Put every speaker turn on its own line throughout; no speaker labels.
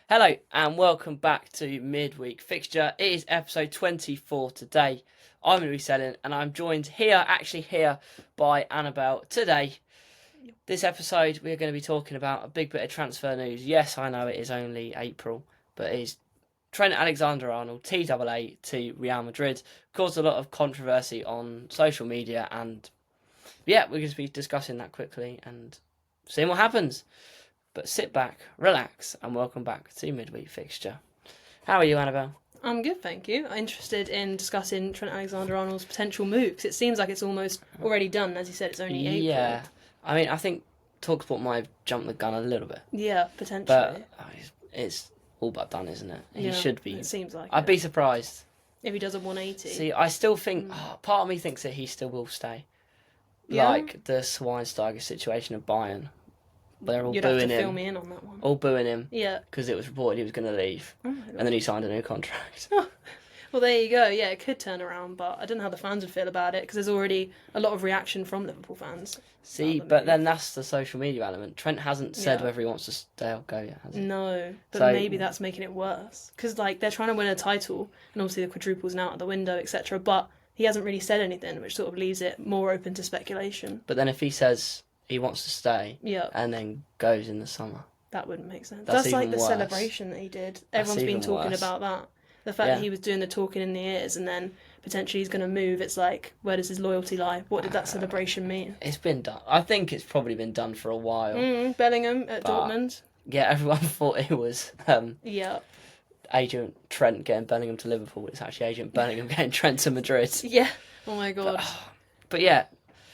Hello and welcome back to Midweek Fixture. It is episode 24 today. I'm going to be selling and I'm joined here by Annabel today. This episode we're going to be talking about a big bit of transfer news. Yes, I know it is only April, but it is Trent Alexander-Arnold, TAA to Real Madrid. Caused a lot of controversy on social media and we're going to be discussing that quickly and seeing what happens. But sit back, relax, and welcome back to Midweek Fixture. How are you, Annabel?
I'm good, thank you. I'm interested in discussing Trent Alexander-Arnold's potential move, because it seems like it's almost already done. As you said, it's only April.
Yeah. I mean, I think TalkSport might have jumped the gun a little bit.
Yeah, potentially.
But it's all but done, isn't it? He
Yeah,
should be.
It seems like
I'd be surprised.
if he does a 180.
See, I still think... part of me thinks that he still will stay.
Yeah?
Like the Schweinsteiger situation of Bayern. They're all
You'd
booing
have to
him.
fill me in on that one.
All booing him.
Yeah.
Because it was reported he was going to leave.
Oh my God.
And then he signed a new contract.
Well, there you go. Yeah, it could turn around, but I don't know how the fans would feel about it, because there's already a lot of reaction from Liverpool fans.
See, but then that's the social media element. Trent hasn't said
Yeah.
whether he wants to stay or go yet, has he?
No, but
So-
maybe that's making it worse. Because, they're trying to win a title, and obviously the quadruple's now out the window, etc., but he hasn't really said anything, which sort of leaves it more open to speculation.
But then if he says he wants to stay
Yeah.
and then goes in the summer,
That wouldn't make sense.
That's
That's like
even
the
worse.
celebration that he did. Everyone's been
even
talking
worse.
about that. The fact
Yeah.
that he was doing the talking in the ears and then potentially he's going to move. It's like, where does his loyalty lie? What did that celebration mean?
it's been done. I think it's probably been done for a while.
Bellingham at
But-
Dortmund.
Yeah, everyone thought it was
Yeah.
Agent Trent getting Bellingham to Liverpool. It's actually Agent Bellingham getting Trent to Madrid.
Yeah. Oh my God.
But yeah,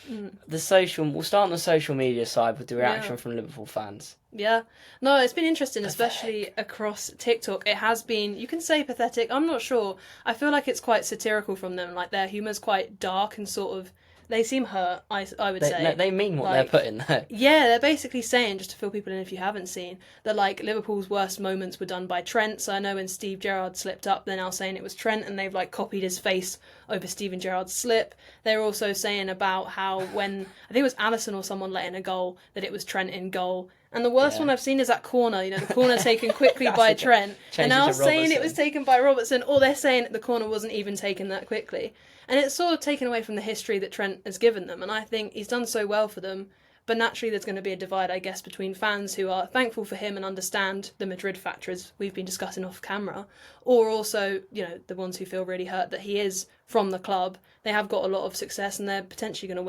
we'll start on the social media side with the reaction
Yeah.
from Liverpool fans.
Yeah. No, it's been interesting, especially across TikTok. It has been, you can say pathetic, I'm not sure. I feel like it's quite satirical from them. Like, their humour's quite dark and sort of, they seem hurt, I would say.
They mean what
Like-
they're putting there.
Yeah, they're basically saying, just to fill people in if you haven't seen, that Liverpool's worst moments were done by Trent. So I know when Steve Gerrard slipped up, they're now saying it was Trent, and they've copied his face over Steven Gerrard's slip. They're also saying about how when I think it was Alisson or someone let in a goal, that it was Trent in goal. And the worst
Yeah.
one I've seen is that corner, the corner taken quickly
That's
by
okay.
Trent.
Changed
And
it
now
to
saying it
Robertson.
was taken by Robertson, or they're saying the corner wasn't even taken that quickly. And it's sort of taken away from the history that Trent has given them. And I think he's done so well for them. But naturally, there's going to be a divide, I guess, between fans who are thankful for him and understand the Madrid factor, as we've been discussing off camera, or also, the ones who feel really hurt that he is from the club. They have got a lot of success and they're potentially going to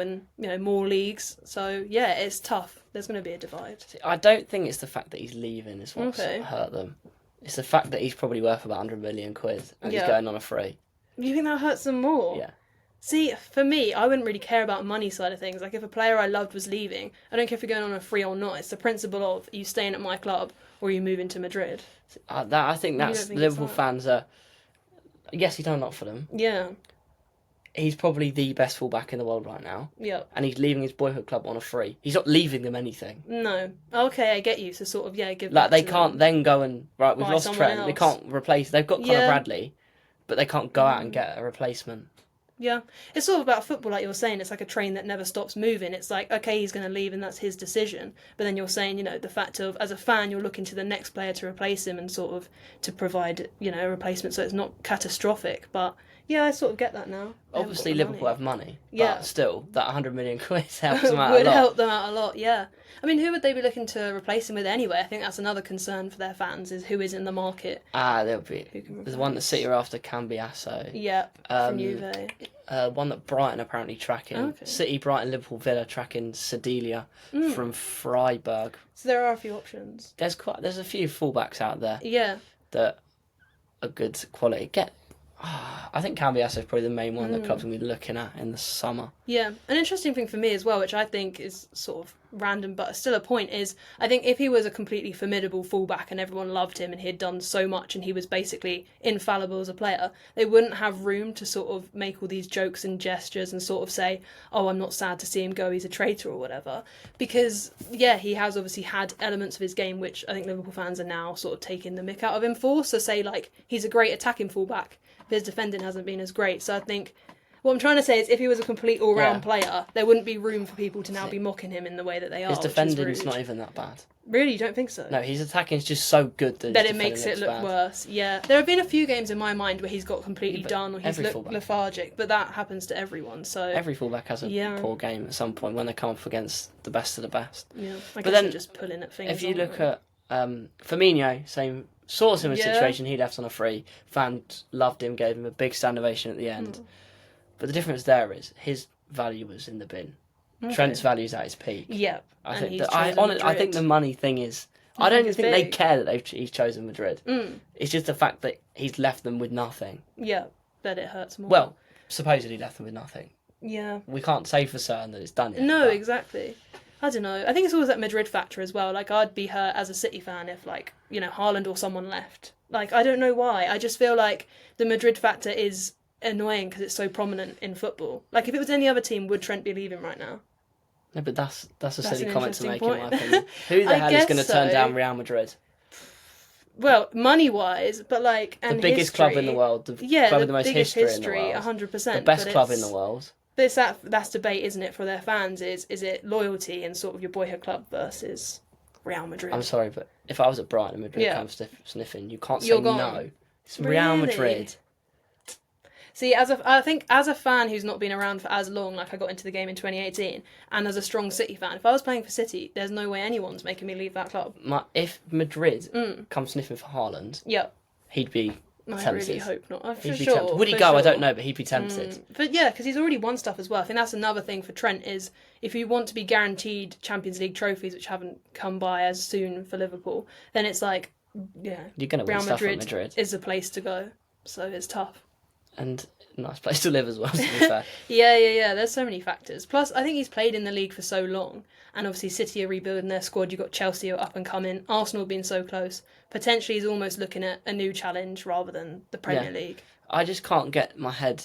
win, more leagues. So, yeah, it's tough. There's going to be a divide.
I don't think it's the fact that he's leaving is what's
Okay.
hurt them. It's the fact that he's probably worth about 100 million quid and he's
Yeah.
going on a free.
You think that hurts them more?
Yeah.
See, for me, I wouldn't really care about money side of things. Like, if a player I loved was leaving, I don't care if you're going on a free or not. It's the principle of you staying at my club or you moving to Madrid.
I think
don't
that's
think it's
Liverpool
that?
fans are. Yes, he's done a lot for them.
Yeah,
He's probably the best fullback in the world right now,
yeah.
and he's leaving his boyhood club on a free. He's not leaving them anything.
No. Okay, I get you. So sort of, give
Like
back
they
to
can't
them.
then go and right. We've
Buy
lost
someone
Trent. They
else.
can't replace. They've got Conor
Yeah.
Bradley, but they can't go out and get a replacement.
Yeah. It's sort of about football, like you're saying. It's like a train that never stops moving. It's like, okay, he's going to leave and that's his decision. But then you're saying, the fact of, as a fan, you're looking to the next player to replace him and sort of to provide, a replacement so it's not catastrophic. But yeah, I sort of get that now. They haven't
Obviously,
got the
Liverpool
money.
have money,
Yeah.
but still, that 100 million quid helps them out
Would
a lot.
help them out a lot, yeah. I mean, who would they be looking to replace him with anyway? I think that's another concern for their fans, is who is in the market.
There'll be.
Who can
There's one that
replace?
City are after Cambiasso.
Yeah,
Um,
from Juve.
One that Brighton apparently tracking.
Okay.
City, Brighton, Liverpool, Villa tracking Sedelia from Freiburg.
So there are a few options.
There's a few fullbacks out there
Yeah,
that are good quality. I think Cambiasso is probably the main one that clubs will be looking at in the summer.
yeah. An interesting thing for me as well, which I think is sort of random but still a point, is I think if he was a completely formidable fullback and everyone loved him and he had done so much and he was basically infallible as a player, they wouldn't have room to sort of make all these jokes and gestures and sort of say, oh, I'm not sad to see him go, he's a traitor or whatever. Because, yeah, he has obviously had elements of his game which I think Liverpool fans are now sort of taking the mick out of him for. So say, he's a great attacking fullback, but his defending hasn't been as great. So I think what I'm trying to say is if he was a complete all-round
Yeah.
player, there wouldn't be room for people to now be mocking him in the way that they are.
His
which is
defending's
rude.
not even that bad.
Really, you don't think so?
No, his attacking is just so good that
it makes it look worse. Yeah, there have been a few games in my mind where he's got completely done or he's looked lethargic, but that happens to everyone. So
every fullback has a poor game at some point when they come up against the best of the best.
Yeah, but then they're just pulling at things.
If you look at Firmino, same sort of similar situation. He left on a free. Fans loved him, gave him a big stand ovation at the end. But the difference there is his value was in the bin. Okay. Trent's value's at his peak.
Yeah,
I think the money thing is. I don't even think they care that he's chosen Madrid. It's just the fact that he's left them with nothing.
Yeah, that it hurts more.
Well, supposedly left them with nothing.
Yeah.
We can't say for certain that it's done yet.
No, exactly. I don't know. I think it's always that Madrid factor as well. Like, I'd be hurt as a City fan if, like, Haaland or someone left. Like, I don't know why. I just feel like the Madrid factor is annoying because it's so prominent in football. Like, if it was any other team, would Trent be leaving right now?
No, but that's a silly comment to make, in my opinion. Who the hell is going to turn down Real Madrid?
Well, money-wise, but like... and
the biggest club in the world. The club with the most history in the world.
100%.
The best club in the world.
But that's debate, isn't it, for their fans? Is it loyalty and sort of your boyhood club versus Real Madrid?
I'm sorry, but if I was at Brighton and Madrid comes sniffing, you can't say no. It's Real Madrid.
See, I think as a fan who's not been around for as long, like I got into the game in 2018, and as a strong City fan, if I was playing for City, there's no way anyone's making me leave that club.
If Madrid comes sniffing for Haaland, he'd be tempted. I really
hope not.
He'd be tempted. Would he go? Sure. I don't know, but he'd be tempted.
But yeah, because he's already won stuff as well. I think that's another thing for Trent is if you want to be guaranteed Champions League trophies, which haven't come by as soon for Liverpool, then it's like, you're going to win stuff at Madrid is the place to go. So it's tough.
And a nice place to live as well, to be fair.
Yeah. There's so many factors. Plus, I think he's played in the league for so long. And obviously, City are rebuilding their squad. You've got Chelsea who are up and coming. Arsenal being so close. Potentially, he's almost looking at a new challenge rather than the Premier League.
I just can't get my head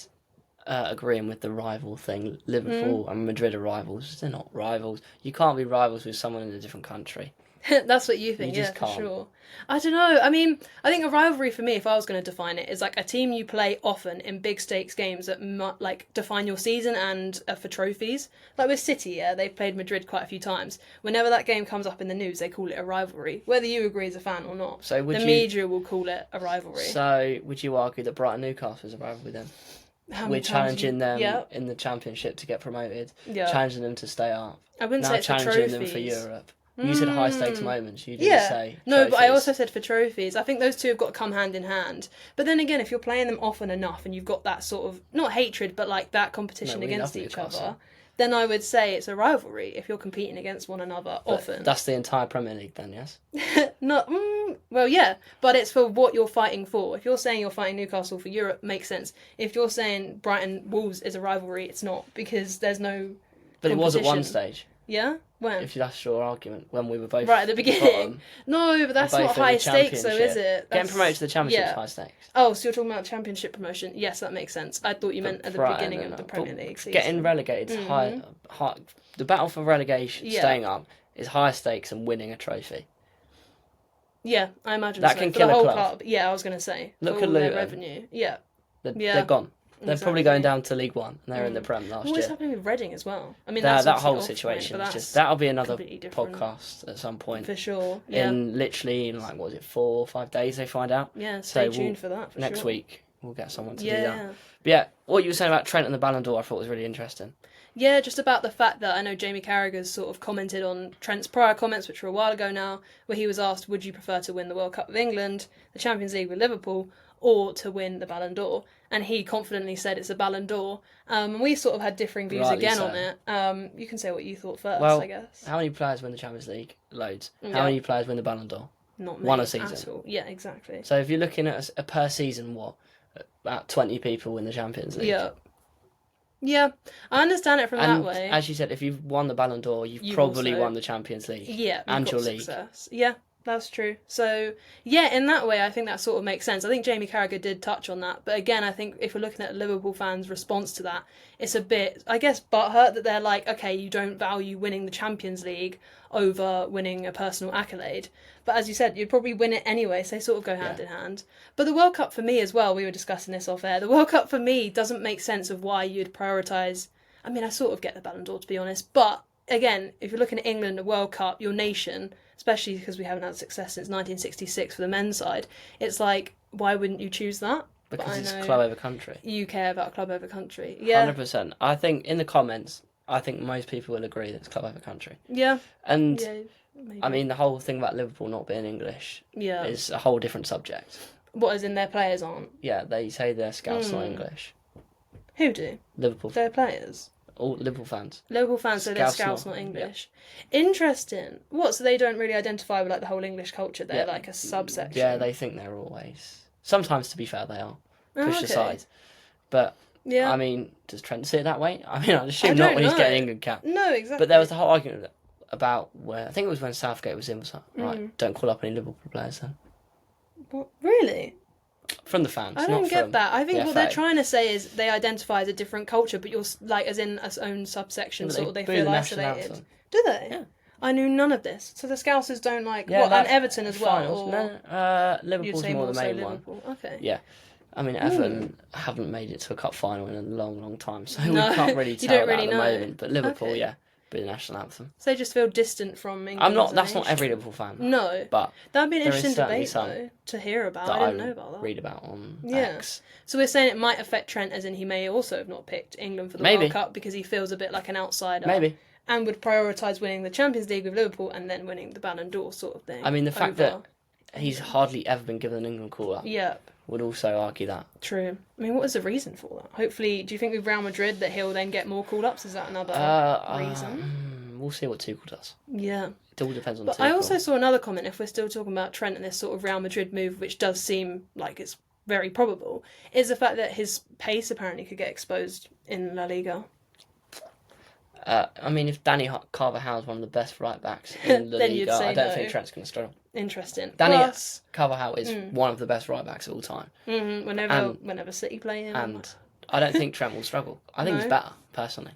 agreeing with the rival thing. Liverpool and Madrid are rivals. They're not rivals. You can't be rivals with someone in a different country.
That's what you think, for sure. I don't know. I mean, I think a rivalry for me, if I was going to define it, is like a team you play often in big stakes games that like define your season and for trophies. Like with City, they've played Madrid quite a few times. Whenever that game comes up in the news, they call it a rivalry, whether you agree as a fan or not. So media will call it a rivalry.
So would you argue that Brighton Newcastle is a rivalry then? We're challenging them in the Championship to get promoted, challenging them to stay up.
I wouldn't say it's for
challenging them for Europe. You said high stakes moments. You didn't say trophies.
But I also said for trophies. I think those two have got to come hand in hand. But then again, if you're playing them often enough and you've got that sort of not hatred, but like that competition against each other, then I would say it's a rivalry if you're competing against one another often.
That's the entire Premier League, then, yes?
Well, yeah, but it's for what you're fighting for. If you're saying you're fighting Newcastle for Europe, makes sense. If you're saying Brighton Wolves is a rivalry, it's not because there's no.
But it was at one stage.
Yeah? When?
If that's your argument, when we were both
right at the beginning. No, but that's not high stakes, though, is it?
Getting promoted to the Championship is high stakes.
Oh, so you're talking about Championship promotion? Yes, that makes sense. I thought you meant at the beginning of the Premier League season.
Getting relegated is high. The battle for relegation, staying up, is higher stakes than winning a trophy.
Yeah, I imagine
that
so.
can
for
kill
the whole
a club.
Yeah, I was going to say.
Look
for
at
all
Luton.
Their revenue. Yeah.
They're gone. They're probably going down to League One, and they're in the Prem last year.
What's happening with Reading as well? I mean,
that whole situation is just that'll be another podcast at some point
for sure.
In literally 4 or 5 days they find out.
Yeah, stay tuned for that.
Next week we'll get someone to do that. But what you were saying about Trent and the Ballon d'Or, I thought was really interesting.
Yeah, just about the fact that I know Jamie Carragher's sort of commented on Trent's prior comments, which were a while ago now, where he was asked, would you prefer to win the World Cup with England, the Champions League with Liverpool, or to win the Ballon d'Or? And he confidently said it's a Ballon d'Or. And we sort of had differing views on it. You can say what you thought first, I guess.
How many players win the Champions League? Loads. How many players win the Ballon d'Or?
Not many.
One a season.
At all. Yeah, exactly.
So if you're looking at a per season, about 20 people win the Champions League?
Yeah, I understand it from that way.
As you said, if you've won the Ballon d'Or, you've probably won the Champions League.
Yeah,
and your league.
Success. Yeah, that's true. So, yeah, in that way, I think that sort of makes sense. I think Jamie Carragher did touch on that. But again, I think if we're looking at Liverpool fans' response to that, it's a bit, I guess, butthurt that they're like, okay, you don't value winning the Champions League over winning a personal accolade. But as you said, you'd probably win it anyway, so they sort of go hand in hand. But the World Cup for me as well, we were discussing this off air, the World Cup for me doesn't make sense of why you'd prioritise. I mean, I sort of get the Ballon d'Or, to be honest, but again, if you're looking at England, the World Cup, your nation, especially because we haven't had success since 1966 for the men's side. It's like, why wouldn't you choose that?
Because it's club over country.
You care about club over country. Yeah.
100%. I think in the comments, I think most people will agree that it's club over country.
Yeah.
And,
Yeah, maybe.
I mean, the whole thing about Liverpool not being English is a whole different subject.
What, as in their players aren't?
Yeah, they say their scouts not English.
Who do?
Liverpool.
Their players?
All Liverpool fans.
Liverpool fans say their scouts not English. Yeah. Interesting. What, so they don't really identify with like the whole English culture? They're like a subsection?
Yeah, they think they're always... Sometimes, to be fair, they are. Pushed aside. But, I mean, does Trent see it that way? I mean, I'd assume not when he's getting England cap.
No, exactly.
But there was the whole argument about where... I think it was when Southgate was in, right, don't call up any Liverpool players then.
What? Really?
From the fans.
I don't get that. I think what they're trying to say is they identify as a different culture, but you're like as in its own subsection, sort of. They feel isolated. Do they?
Yeah.
I knew none of this. So the Scousers don't like what? And Everton as well.
No, Liverpool's more the main one.
Okay.
Yeah. I mean, Everton haven't made it to a cup final in a long, long time, so we can't really tell
don't really
at the
know.
moment. But Liverpool, be the national anthem.
So they just feel distant from England.
I'm not. That's not every Liverpool fan.
No,
but
that'd be an interesting debate though to hear about. I didn't know about that.
Read about on X.
So we're saying it might affect Trent, as in he may also have not picked England for the World Cup because he feels a bit like an outsider.
Maybe.
And would prioritise winning the Champions League with Liverpool and then winning the Ballon d'Or sort of thing.
I mean, the fact that he's hardly ever been given an England call-up.
Yep.
Would also argue that.
True. I mean, what is the reason for that? Hopefully, do you think with Real Madrid that he'll then get more call-ups? Is that another reason?
We'll see what Tuchel does.
Yeah.
It all depends on
But
Tuchel.
I also saw another comment, if we're still talking about Trent and this sort of Real Madrid move, which does seem like it's very probable, is the fact that his pace apparently could get exposed in La Liga.
I mean, if Danny Carvajal is one of the best right-backs in La Liga, I don't think Trent's going to struggle.
Interesting.
Danny Carvajal is one of the best right-backs of all time.
Mm-hmm. Whenever City play him.
And I don't think Trent will struggle. I think he's better, personally.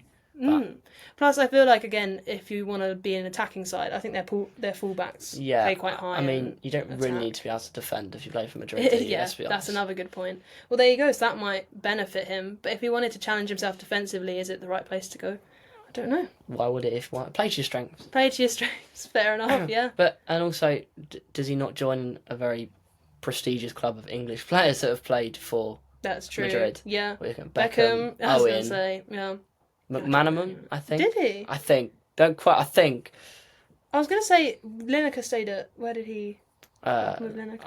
Plus, I feel like, again, if you want to be an attacking side, I think their fullbacks play quite high.
I mean, you don't really need to be able to defend if you play for Madrid.
Yeah, that's another good point. Well, there you go. So that might benefit him. But if he wanted to challenge himself defensively, is it the right place to go? I don't know.
Why would it if play to your strengths?
Play to your strengths. Fair enough, yeah.
And also, does he not join a very prestigious club of English players that have played for
That's true.
Madrid?
Yeah.
Beckham,
I was
Owen,
going to say, yeah.
McManaman, I think.
Did he?
I think. Don't quite. I think.
I was going to say Lineker stayed at. Where did he? With Lineker?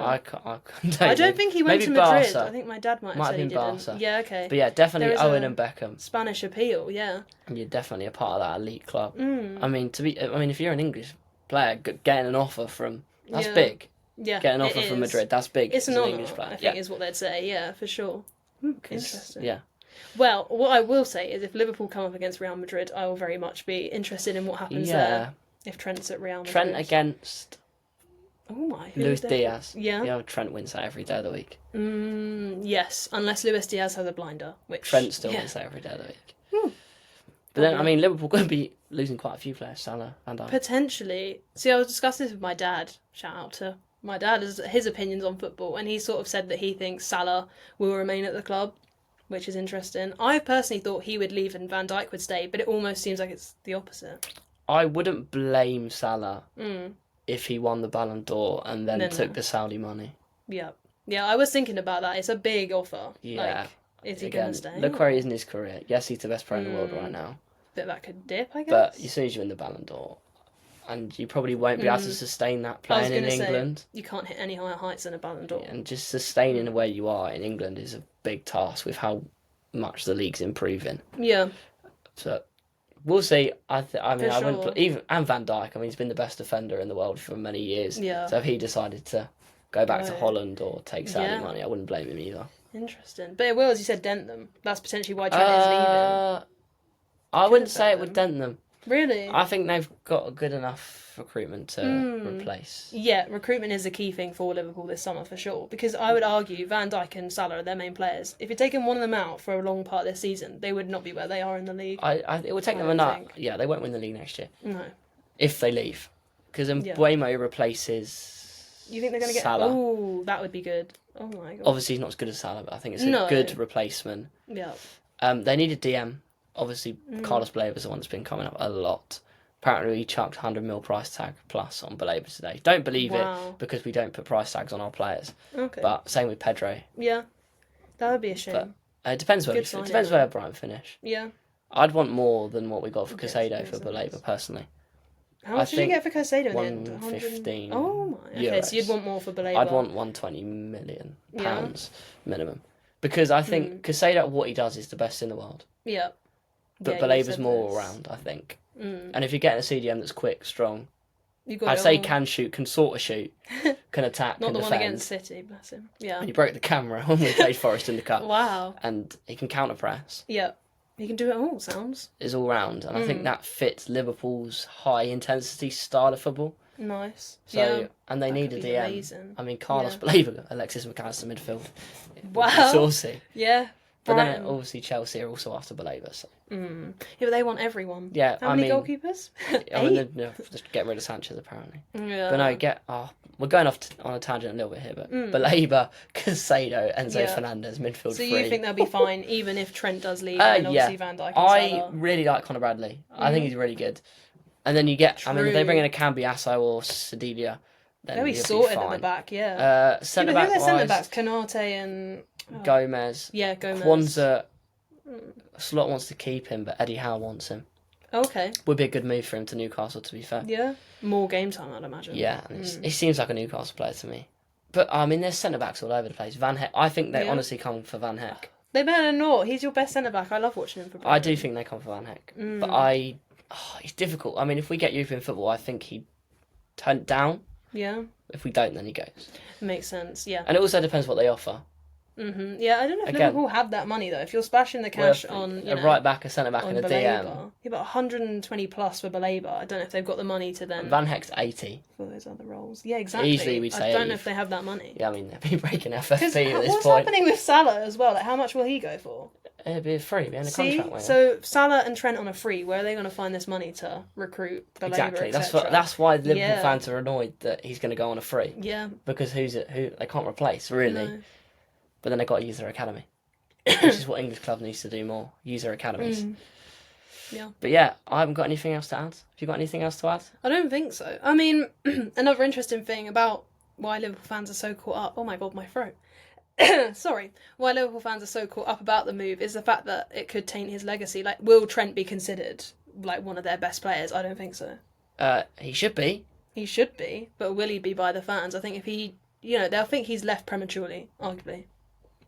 I don't think he went to Madrid.
Barca.
I think my dad might have said he didn't.
Barca.
Yeah, okay.
But yeah, definitely Owen and Beckham.
Spanish appeal, yeah.
And you're definitely a part of that elite club. I mean, if you're an English player, getting an offer from that's big.
Yeah,
getting an offer from Madrid, that's big.
It's an
English player.
I think is what they'd say. Yeah, for sure. Interesting.
Yeah.
Well, what I will say is if Liverpool come up against Real Madrid, I will very much be interested in what happens there. If Trent's at Real Madrid.
Trent against
Luis
Diaz.
Yeah.
Trent wins that every day of the week.
Yes, unless Luis Diaz has a blinder, which
Trent still wins that every day of the week. But then, I mean, Liverpool going to be losing quite a few players. Salah, Van Dijk.
Potentially. See, I was discussing this with my dad. Shout out to my dad, his opinions on football, and he sort of said that he thinks Salah will remain at the club, which is interesting. I personally thought he would leave and Van Dijk would stay, but it almost seems like it's the opposite.
I wouldn't blame Salah if he won the Ballon d'Or and then took the Saudi money.
Yeah. Yeah, I was thinking about that. It's a big offer.
Yeah.
Is he going to stay?
Look where he is in his career. Yes, he's the best player in the world right now.
But that could dip, I guess.
But as soon as you win the Ballon d'Or, and you probably won't be able to sustain that playing in England.
You can't hit any higher heights than a Ballon d'Or.
And just sustaining where you are in England is a big task with how much the league's improving.
Yeah.
So we'll see. I wouldn't even Van Dijk. I mean, he's been the best defender in the world for many years.
Yeah.
So if he decided to go back to Holland or take Saudi money, I wouldn't blame him either.
Interesting, but it will, as you said, dent them. That's potentially why Trent is leaving.
I wouldn't say it would dent them.
Really?
I think they've got a good enough recruitment to replace.
Yeah, recruitment is a key thing for Liverpool this summer for sure. Because I would argue Van Dijk and Salah are their main players. If you're taking one of them out for a long part of this season, they would not be where they are in the league.
It would take them enough. Yeah, they won't win the league next year.
No.
If they leave, because Mbeumo replaces.
You think they're going to get
Salah?
Oh, that would be good. Oh my god.
Obviously, he's not as good as Salah, but I think it's a good replacement.
Yeah.
They need a DM. Obviously, Carlos Blair was the one that's been coming up a lot. Apparently, he chucked 100 mil price tag plus on Baleba today. Don't believe it because we don't put price tags on our players.
Okay.
But same with Pedro.
Yeah, that would be a shame.
But it depends where where Brighton finish.
Yeah.
I'd want more than what we got for Caicedo for Baleba personally.
How much did you get for Caicedo in the end?
115.
Oh my. Okay,
euros.
so you'd want more for Baleba.
I'd want 120 million pounds minimum. Because I think Caicedo, what he does is the best in the world.
Yeah.
But Baleba's more all round, I think. And if you're getting a CDM that's quick, strong, I'd say can shoot, can sort of shoot, can attack,
Not
can
the
defend.
one against City, bless him. Yeah.
And he broke the camera when we played Forest in the Cup.
Wow.
And he can counter press.
Yeah. He can do it all, sounds.
Is all round. And I think that fits Liverpool's high intensity style of football.
Nice.
So and they need a DM.
Amazing.
I mean, Carlos Baleba, Alexis McAllister midfield.
Wow.
Saucy.
Yeah.
But then obviously Chelsea are also after Baleba. So.
Yeah, but they want everyone.
Yeah,
How many goalkeepers?
Just get rid of Sanchez apparently.
Yeah.
But no, we're going off on a tangent a little bit here, but Baleba, Caicedo, Enzo Fernandez, midfield
So
three.
you think they'll be fine even if Trent does leave and obviously Van Dijk and Salah?
really like Conor Bradley. I think he's really good. And then you get, I mean, if they bring in a Cambiasso or Sedilia, then
they'll be
you'll
sorted
be fine.
at the back, yeah.
Centre
who are
back
their centre backs? Canate and
Gomez.
Yeah, Gomez.
Kwanzaa. Slot wants to keep him, but Eddie Howe wants him.
Okay.
Would be a good move for him to Newcastle, to be fair.
Yeah. More game time, I'd imagine.
Yeah, and he seems like a Newcastle player to me. But, I mean, there's centre-backs all over the place. Van Heck, I think they honestly come for Van Heck.
They better not. He's your best centre-back. I love watching him for Brighton.
I do think they come for Van Heck. But it's difficult. I mean, if we get European football, I think he'd turn it down.
Yeah.
If we don't, then he goes.
Makes sense, yeah.
And it also depends what they offer.
Yeah, I don't know if Liverpool have that money though. If you're splashing the cash on
a right back, a centre back, and a
Baleba,
DM.
Yeah, but 120 plus for Baleba. I don't know if they've got the money to then.
Van Heck's 80
for those other roles. Yeah, exactly.
Easily, we'd say.
I don't know if they have that money.
Yeah, I mean they'd be breaking FFP at this
what's
point.
happening with Salah as well? Like, how much will he go for?
It'd be free, be in a contract. With
so Salah and Trent on a free. Where are they going to find this money to recruit Baleba?
Exactly.
Et
That's why Liverpool fans are annoyed that he's going to go on a free.
Yeah.
Because who they can't replace really.
No.
But then they got to use their academy, which is what English clubs needs to do more. Use their academies.
Yeah.
But yeah, I haven't got anything else to add. Have you got anything else to add?
I don't think so. I mean, another interesting thing about why Liverpool fans are so caught up. Oh my god, my throat. Sorry. Why Liverpool fans are so caught up about the move is the fact that it could taint his legacy. Like, will Trent be considered like one of their best players? I don't think so.
He should be.
He should be, but will he be by the fans? I think if he, they'll think he's left prematurely, arguably.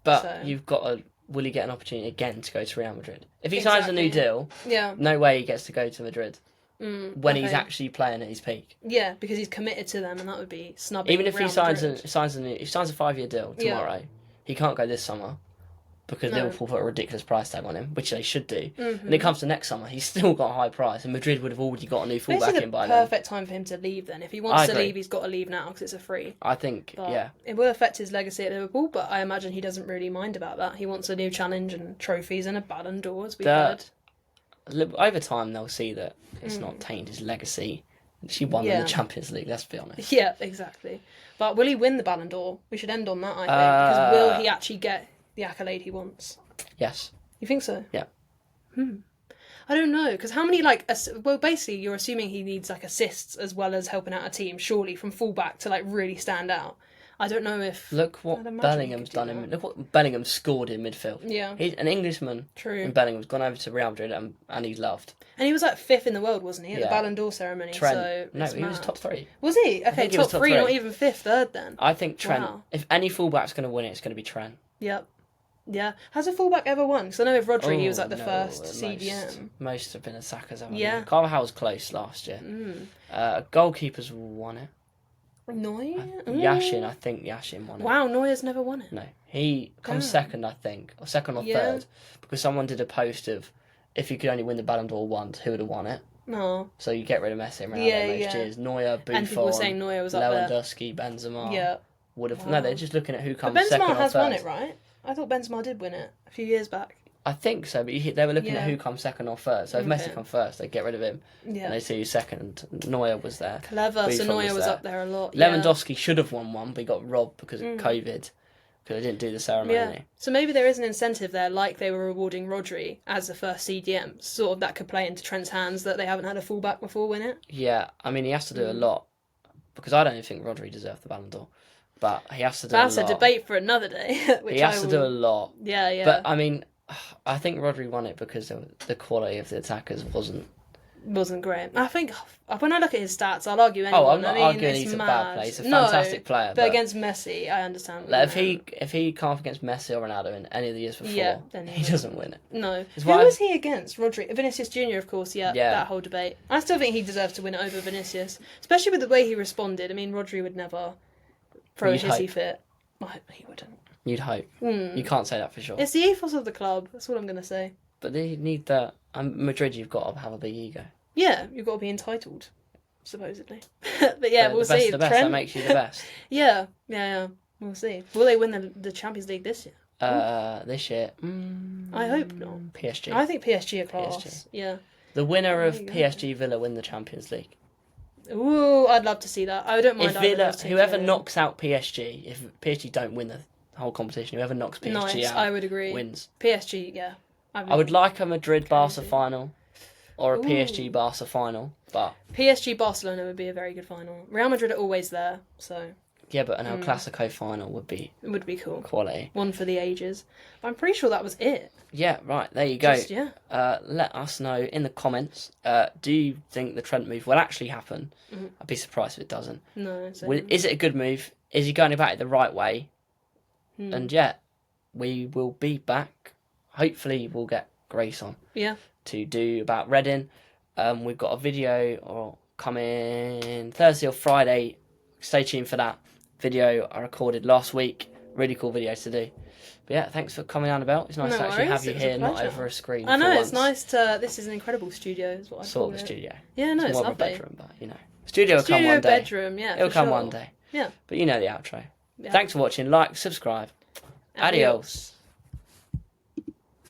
But you've got to. Will he get an opportunity again to go to Real Madrid? If he signs a new deal, no way he gets to go to Madrid when he's actually playing at his peak.
Yeah, because he's committed to them, and that would be snubbing.
Even if
Real
he signs
Madrid.
a 5-year deal tomorrow, he can't go this summer because Liverpool put a ridiculous price tag on him, which they should do. When it comes to next summer, he's still got a high price, and Madrid would have already got a new fullback in by then.
Perfect time for him to leave then. If he wants to leave, he's got to leave now because it's a free.
I think,
It will affect his legacy at Liverpool, but I imagine he doesn't really mind about that. He wants a new challenge and trophies and a Ballon d'Or, as we've heard.
Over time, they'll see that it's not tainted his legacy. She won in the Champions League, let's be honest.
Yeah, exactly. But will he win the Ballon d'Or? We should end on that, I think. Because will he actually get the accolade he wants?
Yes.
You think so?
Yeah.
I don't know, because how many, basically you're assuming he needs, assists as well as helping out a team, surely, from fullback to, really stand out. I don't know if...
Look what Bellingham's done. Look what Bellingham scored in midfield.
Yeah.
He's an Englishman.
True.
And Bellingham's gone over to Real Madrid and he's loved.
And he was, 5th in the world, wasn't he, at the Ballon d'Or ceremony?
Trent.
So
No, he was top 3.
Was he? Okay, top 3, not even 5th, 3rd then.
I think Trent, if any fullback's going to win it, it's going to be Trent.
Yep. Yeah. Has a fullback ever won? Because I know with Rodri, he was the first CDM.
Most have been attackers, haven't
they?
Carvajal was close last year. Goalkeepers won it.
Neuer?
Yashin, I think Yashin won it.
Wow, Neuer's never won it.
No. He comes second, I think. Or second or third. Because someone did a post of if you could only win the Ballon d'Or once, who would have won it?
No.
So you get rid of Messi and Ronaldo most years. Neuer, Buffon,
and people were saying Neuer was up there.
Lewandowski, Benzema.
Yeah.
Would have. No, they're just looking at who comes
but
second or third.
Benzema has won it, right? I thought Benzema did win it a few years back.
I think so, but they were looking at who comes second or third. So if Messi comes first, they get rid of him.
Yeah.
And they see who's second. Neuer was there.
Clever, so Neuer was up there a lot.
Lewandowski should have won one, but he got robbed because of COVID. because they didn't do the ceremony.
Yeah. So maybe there is an incentive there, like they were rewarding Rodri as the first CDM. Sort of that could play into Trent's hands that they haven't had a fullback before win it.
Yeah, I mean, he has to do a lot, because I don't think Rodri deserved the Ballon d'Or, but he has to do a lot.
That's a debate for another day.
He has to do a lot.
Yeah, yeah.
But, I mean, I think Rodri won it because the quality of the attackers
wasn't great. I think when I look at his stats, I'll argue anyone.
I'm not arguing he's a bad player. He's a fantastic player.
But against Messi, I understand.
Like, if he can't against Messi or Ronaldo in any of the years before,
then
he doesn't win it.
No. Who was he against? Rodri, Vinicius Jr. Of course. Yeah, that whole debate. I still think he deserves to win it over Vinicius, especially with the way he responded. I mean, Rodri would never throw a hissy fit. Well, he wouldn't.
You'd hope. You can't say that for sure.
It's the ethos of the club. That's what I'm going to say.
But they need that. Madrid, you've got to have a big ego.
Yeah, you've got to be entitled, supposedly. But yeah, we'll see.
The best, that makes you the best.
Yeah. We'll see. Will they win the Champions League this year?
This year?
I hope not.
PSG.
I think PSG are class.
PSG.
Yeah.
The winner of PSG Villa win the Champions League.
Ooh, I'd love to see that. I don't mind.
If Villa, whoever knocks out PSG, if PSG don't win the whole competition, whoever knocks PSG out,
I would agree.
Wins.
PSG, yeah.
I would like a Madrid-Barca final. Or a PSG-Barca final, but...
PSG-Barcelona would be a very good final. Real Madrid are always there, so...
Yeah, but an El Clasico final would be...
It would be cool.
Quality.
One for the ages. But I'm pretty sure that was it.
Yeah, right, there you go.
Yeah.
Let us know in the comments, do you think the Trent move will actually happen? I'd be surprised if it doesn't.
No.
Is it a good move? Is he going about it the right way? And yeah, we will be back. Hopefully we'll get Grace on.
Yeah.
To do about Reading. We've got a video coming Thursday or Friday. Stay tuned for that video I recorded last week. Really cool video to do. But yeah, thanks for coming, Annabel. It's nice to actually have you here, not over a screen.
I know, it's nice to... This is an incredible studio, is what I call it.
Studio.
Yeah, no, it's
more
lovely.
Of a bedroom, but you know. Studio will come one day.
Bedroom, yeah.
It'll come one day.
Yeah.
But you know the outro. Yeah. Thanks for watching. Like, subscribe. Adios.